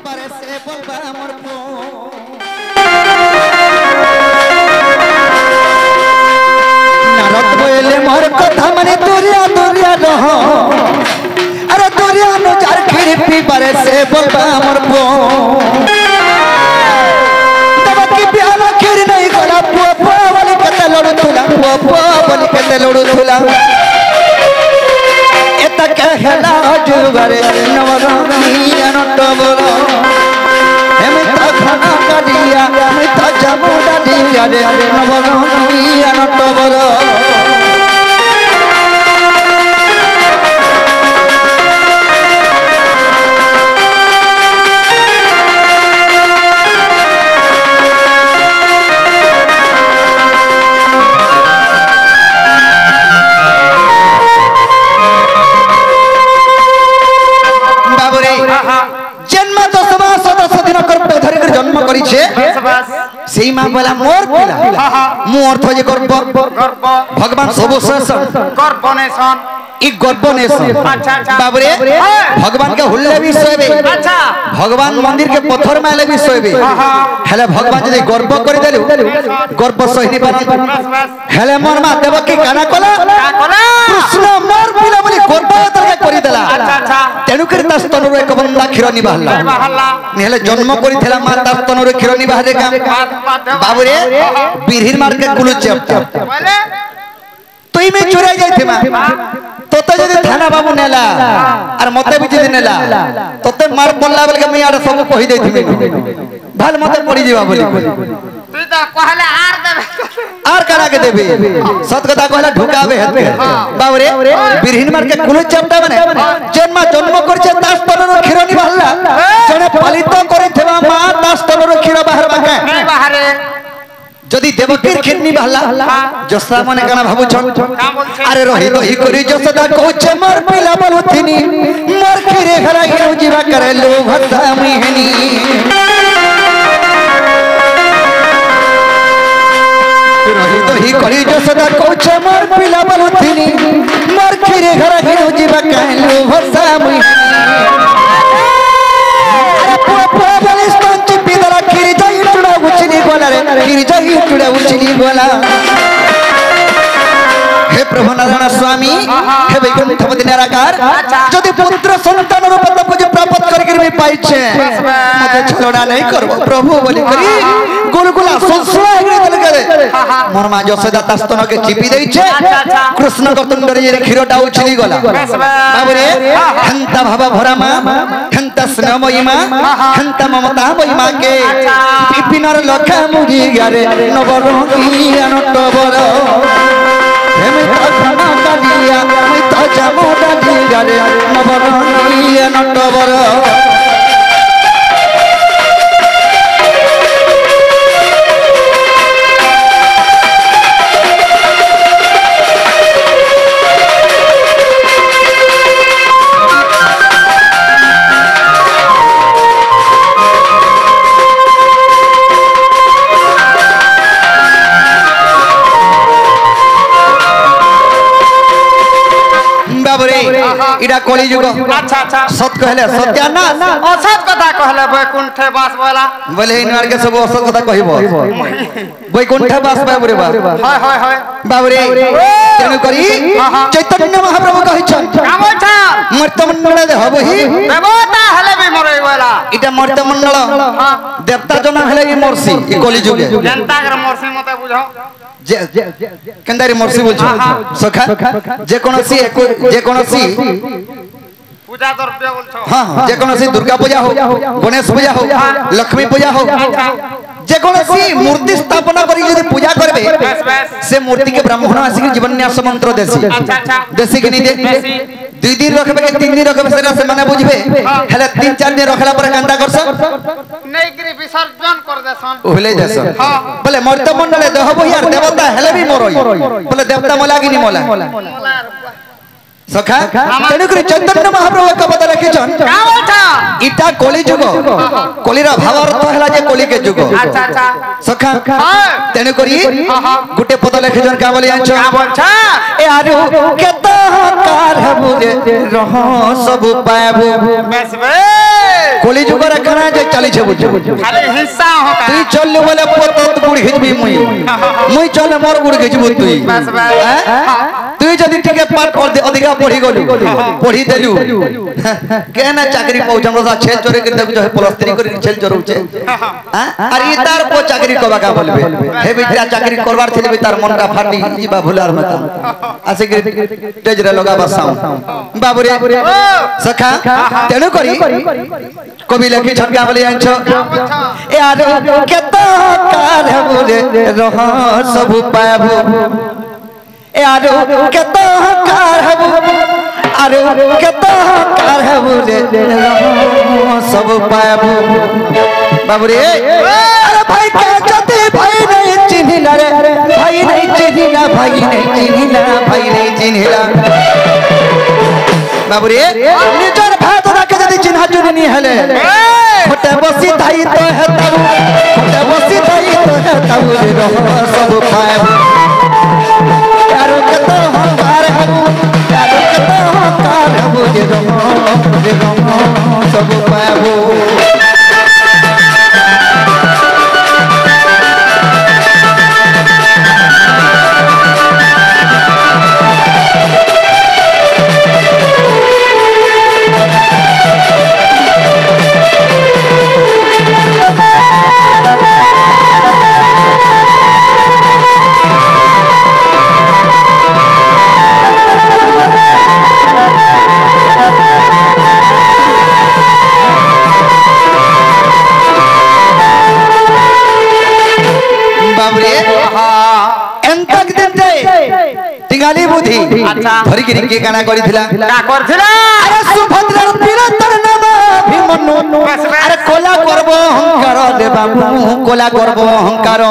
बारे से बोलबा मोर नारद बोले मोर कथा माने दुरिया दुरिया रह अरे दुरिया नो जार खिड़पी बारे से बोलबा मोर दबकी प्याला खिर नहीं गला पो वाली कते लड़ू तुला पो वाली कते लड़ू तुला एता कहला जुबारे नवरंगिया नटबरो हेमिता खाना कालिया मिता जामुडा दिया रे नवरंगिया नटबरो जन्म करिछे सेई मां बोला मोर पिला मु अर्थ जे गर्व भगवान सबोसेसन गर्वनेसन ई गर्वनेसन बाबरे भगवान के हुल्ले भी सोबे भगवान मंदिर के पत्थर माले भी सोबे हेले भगवान जदी गर्व करि देलु गर्व सहिनी पारन हेले मोर मा देवकी काना कला कृष्ण मोर पिला बोली गर्व तरके करि देला तेनु कर ता स्तनरो एक बंदा क्षीर निबाहला नेले जन्म करिथला मा ता स्तनरो क्षीर निबाहरे काम बाबरे बिरहिर मार के कुलु चेपता तुई में चुरा जाइथे मा तोते जदी थाना बाबू नेला और मते भी जदी नेला तोते मार पल्ला बोल के मैं आड़ सब कहि देथिबे भाल मते पड़ी जीवा बोली तू तो कहले आर देबे आर करा के देबे सत कथा कहला ढुकावे हेते बाबरे बिरहिन मार के कुलु चेपता माने जन्म जन्म करछे तास तनरो क्षीर निबाहला जने पालित करिथेबा मा तास तनरो क्षीर बाहर बाके नहीं बाहरे जदी देवकीर खिरनी बहला जसा माने काना भाबु छन अरे रही रही करी जसदा कोचे मोर पिला बोलुथिनी मोर खिरे घरा गेउ जीवा करे लो भक्ता मिहनी रही रही करी जसदा कोचे मोर पिला बोलुथिनी मोर खिरे घरा गेउ जीवा करे लो भक्ता मिहनी अरे पुआ बलिस्तान चिपी दला खिरी जाई चुड़ा उचनी गोला रे खिरी जाई चुड़ा उचनी गोला हे प्रभु नारायण स्वामी हे वैकुंठपति निराकार जदि पुत्र संतान रूप तब जो प्राप्त करके मैं पाई छे मते छलोड़ा नहीं करबो प्रभु बोली करी गुलगुला संसुआ एगरे तल करे मोर मा जसदा तस्तन के चिपी देई छे कृष्ण गतुंडरे जे खिरोटा उछली गला बाबरे हंता भाव भरा मा हंता स्नेहमयी मा हंता ममतामयी मा के विपिनर लखा मुगी गारे नवरंगिया नटबर हेमिता खाना कालिया मिता जामुडा दिया रे नवरंगिया नटबर इडा कली युग अच्छा अच्छा सत कहले सत्या ना असत कथा कहले वैकुंठे बास वाला बोले इन के सब असत कथा कहिबो वैकुंठे बास बाबरे बा हाय हाय हाय बाबरे तेनु करी चैतन्य महाप्रभु कहि छन कामो छ मर्तमंडल दे हबही देवता हले भी मरई वाला इटा मर्तमंडल देवता जना हले ई मरसी ई कली युग जनता कर मरसी मते बुझो केंदारी मरसी बोल सखा जे कोनसी पूजा द्रव्य बोल छ हां जे कोनसी दुर्गा पूजा हो गणेश पूजा हो लक्ष्मी पूजा हो जे कोनसी मूर्ति स्थापना करी यदि पूजा करबे से मूर्ति के ब्राह्मण आसी जीवन न्यास मंत्र देसी देसी कि नहीं दे 2 दिन रखबे के 3 दिन रखबे सेरा से माने बुझबे हेले 3-4 दिन रखला पर कांदा करस नहीं गिरी विसर्जन कर देसन ओहले देसन बोले मर्त मंडले देहबो यार देवता हेले भी मरई बोले देवता मला कि नहीं मला सखा तेनुकरी चैतन्य महाप्रभु एक पद रखी छन इटा कली जुग कलीरा भाव अर्थ हला जे कली के जुग अच्छा अच्छा सखा तेनुकरी गुटे पद रखी छन का बोली आछो ए आरु केता कार हबुरे रह सब पाबु बस बे কলি যুগের এখানে যে চালিছে বুঝছো খালি হিংসা হোক তুই চললে বলে পতত গুড় ঘিচবি মুই চলে মোর গুড় ঘিচবু তুই তুই যদি টিকে পাঠ অধিকা পড়ি গলু পড়ি দেলু কেন চাকরি পাউছ আমরা ছেল চোরে করে দেখু প্লাস 3 করে ছেল চোরউছে আর ই তার পো চাকরি কবা কা বলবে হে বিটা চাকরি করবার ছিল তার মনটা ফাটি যিবা ভুলার মত আসে কি তেজরে লগাবা সাউ বাবুরে সখা তেণু করি কবি লেখি ছটকা বলি আনছো এ আর কেত কার বলে রহ সব পাবো এ আর কেত কার হবো আর কেত কার বলে রহ সব পাবো বাবুরে আরে ভাই কে যদি ভাই নাই চিনিলা রে ভাই নাই চিনিলা ভাই নাই চিনিলা ভাই নাই চিনিলা বাবুরে নিজের ভাত রাখে যদি চিহ্না চুনি হেলে খোটে বসি ধাই তো হেতাবু খোটে বসি ধাই তো হেতাবু রে রহ সব পাবো আর কত হবার হবু আর কত হকার হবু রে রহ সব পাবো গালি বুদ্ধি ধরি কি কে কানা করিছিলা কা করছিলা আরে সুভদ্রার বীরতর নাম অভিমন্যু আরে কোলা করব অহংকার দে বাবু কোলা করব অহংকার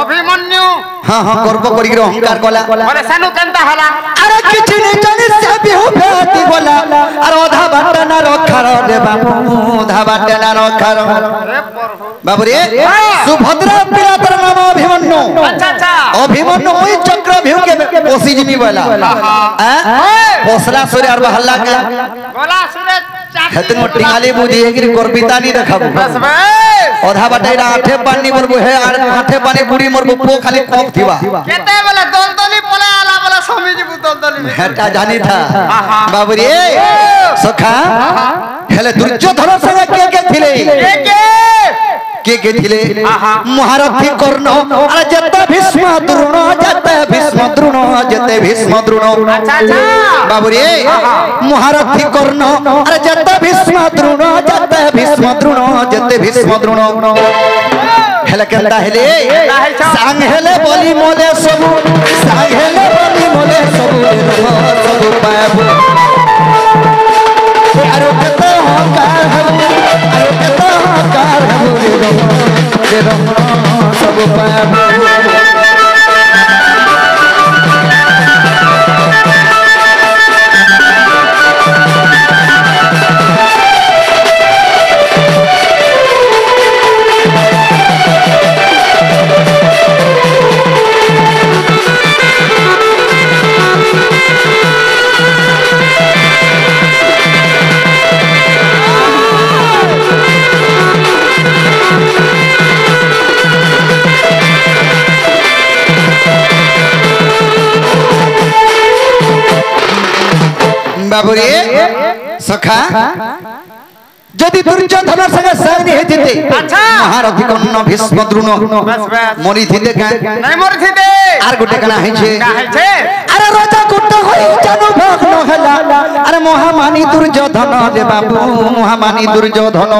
অভিমন্যু হ্যাঁ হ্যাঁ করব করি অহংকার কোলা আরে সানু কেনতা হলা আরে কিছু নেই জানি সে বিহু বেটি বলা আর ওধা বাটা না রখার দে বাবু ওধা বাটা না রখার বাবু রে সুভদ্রা বীরতর নাম অভিমন্যু আচ্ছা আচ্ছা অভিমন্যু ওই চক্রভিউ কে পসি জিমি বলা পোসলা সরে আর হল্লা কে গলা সুরে হেতন টিঙালি বুঝি এগির করবিতানি দেখাবো বস বস অধা বাটাইরা আঠে পানি মরবো হে আর আঠে পানি বুড়ি মরবো পো খালি কপ থিবা কেতে বলে দলদলি পলে আলা বলে সমিজি দলদলি হেটা জানি থা বাবু রে সখা হেলে দুর্যোধন সঙ্গে কে কে থিলে কে কে থিলে মহারথী কর্ণ আর যেতে ভীষ্ম দ্রোণ যেতে ভীষ্ম দ্রোণ যেতে ভীষ্ম দ্রোণ আচ্ছা আচ্ছা বাবু রে মহারথী কর্ণ আর যেতে ভীষ্ম দ্রোণ যেতে ভীষ্ম দ্রোণ যেতে ভীষ্ম দ্রোণ হেলে কেনতা হেলে সাং হেলে বলি মোলে সবু সাং হেলে বলি মোলে সবু সবু পাবো আর কত হকার হবু আর কত হকার হবু রে রহ সব পাবো বাবুরে সখা যদি দুর্যোধন সঙ্গে সাইনি হেতিতে আচ্ছা মহারথী কর্ণ ভীষ্ম দ্রোণ মরি থিতে নাই মরি থিতে আর গোটে কানা হইছে আরে রাজা কুট হই জানো ভগ্ন হেলা আরে মহামানী দুর্যোধন রে বাবু মহামানী দুর্যোধন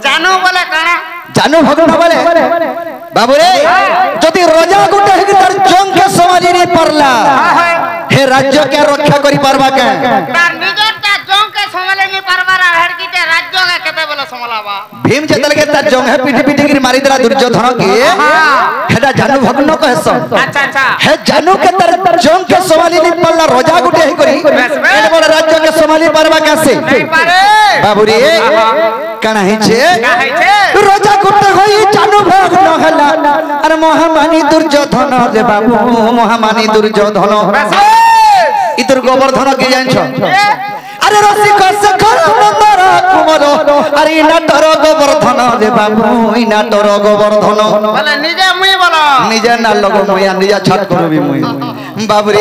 জানো বলে কানা জানো ভগ্ন বলে বাবুরে যদি রাজা কুট হই তার জংকে সমাজেনি পড়লা হে রাজ্যকে রক্ষা করি পারবা কে তার নিজরটা জংকে সমালেনি পারবার হেড়কিতে রাজ্যকে কেতে বলে সমালাবা ভীম যেতলে কে তার জং হে পিটি পিটি করে মারি দেলা দুর্যোধন কে হেডা জানু ভগ্ন কহেছ আচ্ছা আচ্ছা হে জানু কে তার জংকে সমালিনি পড়লা রাজা গুটে হে করি এনে বলে রাজ্যকে সমালি পারবা কাছে নাই পারে বাবুরে কানা হইছে কা হইছে রাজা গুটে হই জানু ভগ্ন হেলা আর মহামানী দুর্যোধন রে বাবু মহামানী দুর্যোধন ইতর গোবর্ধন কে জানছ আরে রসিক শেখর নন্দর কুমর আরে নাটর গোবর্ধন রে বাবু এই নাটর গোবর্ধন বলে নিজে মুই বলো নিজে না লগো মুই নিজে ছাট করবি মুই বাবু রে